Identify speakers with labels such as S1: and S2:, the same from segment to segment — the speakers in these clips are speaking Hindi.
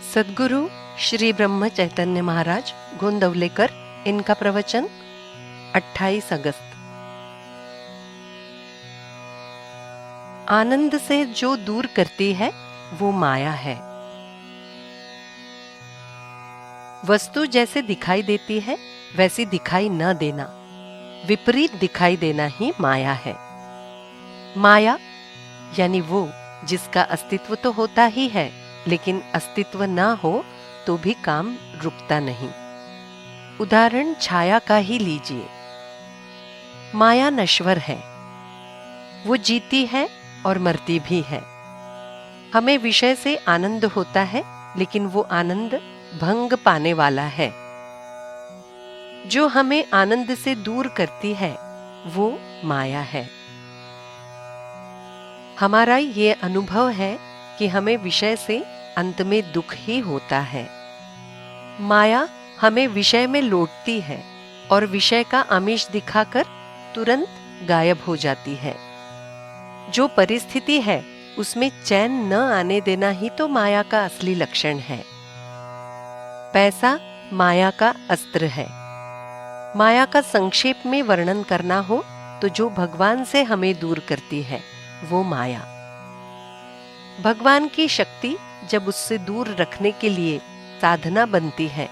S1: सद्गुरु श्री ब्रह्म चैतन्य महाराज गोंदवलेकर, इनका प्रवचन 28 अगस्त। आनंद से जो दूर करती है वो माया है। वस्तु जैसे दिखाई देती है वैसी दिखाई न देना, विपरीत दिखाई देना ही माया है। माया यानी वो जिसका अस्तित्व तो होता ही है, लेकिन अस्तित्व ना हो तो भी काम रुकता नहीं। उदाहरण छाया का ही लीजिए। माया नश्वर है, वो जीती है और मरती भी है। हमें विषय से आनंद होता है, लेकिन वो आनंद भंग पाने वाला है। जो हमें आनंद से दूर करती है वो माया है। हमारा ये अनुभव है कि हमें विषय से अंत में दुख ही होता है। माया हमें विषय में लौटती है और विषय का आमिष दिखाकर तुरंत गायब हो जाती है। जो परिस्थिति है उसमें चैन न आने देना ही तो माया का असली लक्षण है। पैसा माया का अस्त्र है। माया का संक्षेप में वर्णन करना हो तो जो भगवान से हमें दूर करती है वो माया। भगवान की शक्ति जब उससे दूर रखने के लिए साधना बनती है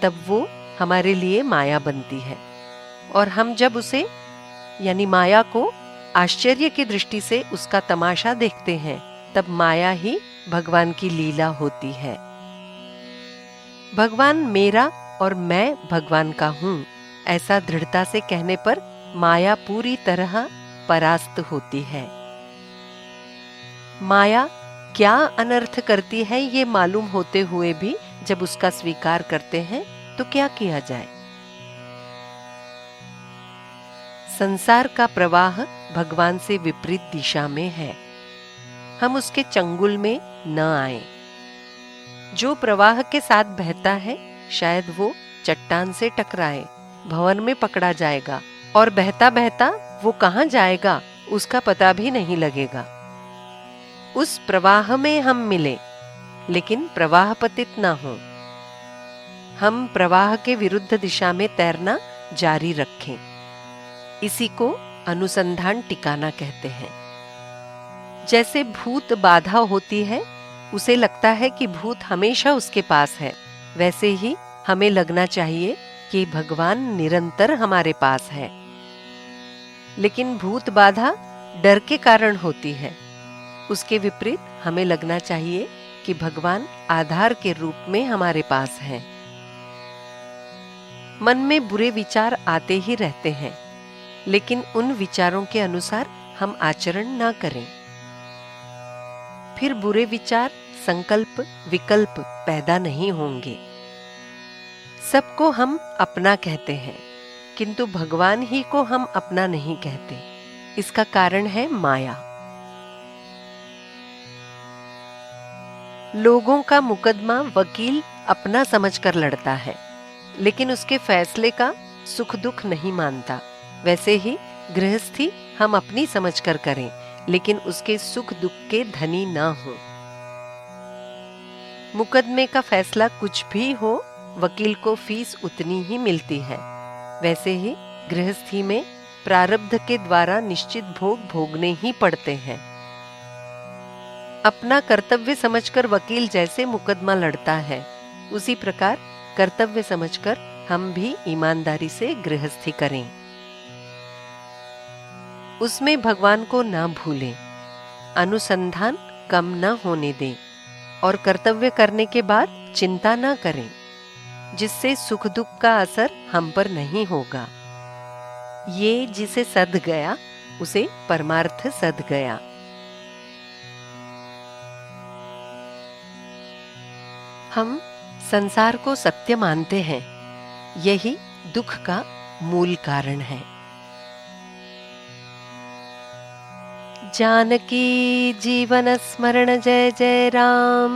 S1: तब वो हमारे लिए माया बनती है, और हम जब उसे यानी माया को आश्चर्य की दृष्टि से उसका तमाशा देखते हैं तब माया ही भगवान की लीला होती है। भगवान मेरा और मैं भगवान का हूं, ऐसा दृढ़ता से कहने पर माया पूरी तरह परास्त होती है। माया क्या अनर्थ करती है ये मालूम होते हुए भी जब उसका स्वीकार करते हैं तो क्या किया जाए। संसार का प्रवाह भगवान से विपरीत दिशा में है। हम उसके चंगुल में न आए। जो प्रवाह के साथ बहता है शायद वो चट्टान से टकराए, भंवर में पकड़ा जाएगा और बहता बहता वो कहां जाएगा उसका पता भी नहीं लगेगा। उस प्रवाह में हम मिले, लेकिन प्रवाह पतित ना हो। हम प्रवाह के विरुद्ध दिशा में तैरना जारी रखें। इसी को अनुसंधान टिकाना कहते हैं। जैसे भूत बाधा होती है, उसे लगता है कि भूत हमेशा उसके पास है, वैसे ही हमें लगना चाहिए कि भगवान निरंतर हमारे पास है। लेकिन भूत बाधा डर के कारण होती है। उसके विपरीत हमें लगना चाहिए कि भगवान आधार के रूप में हमारे पास हैं। मन में बुरे विचार आते ही रहते हैं, लेकिन उन विचारों के अनुसार हम आचरण ना करें। फिर बुरे विचार, संकल्प, विकल्प पैदा नहीं होंगे। सबको हम अपना कहते हैं, किंतु भगवान ही को हम अपना नहीं कहते। इसका कारण है माया। लोगों का मुकदमा वकील अपना समझकर लड़ता है, लेकिन उसके फैसले का सुख दुख नहीं मानता। वैसे ही गृहस्थी हम अपनी समझकर करें, लेकिन उसके सुख दुख के धनी ना हो। मुकदमे का फैसला कुछ भी हो, वकील को फीस उतनी ही मिलती है। वैसे ही गृहस्थी में प्रारब्ध के द्वारा निश्चित भोग भोगने ही पड़ते हैं। अपना कर्तव्य समझकर वकील जैसे मुकदमा लड़ता है, उसी प्रकार कर्तव्य समझकर हम भी ईमानदारी से गृहस्थी करें। उसमें भगवान को ना भूलें, अनुसंधान कम न होने दें और कर्तव्य करने के बाद चिंता न करें, जिससे सुख दुख का असर हम पर नहीं होगा। ये जिसे सध गया उसे परमार्थ सध गया। हम संसार को सत्य मानते हैं, यही दुख का मूल कारण है। जानकी जीवन स्मरण जय जय राम।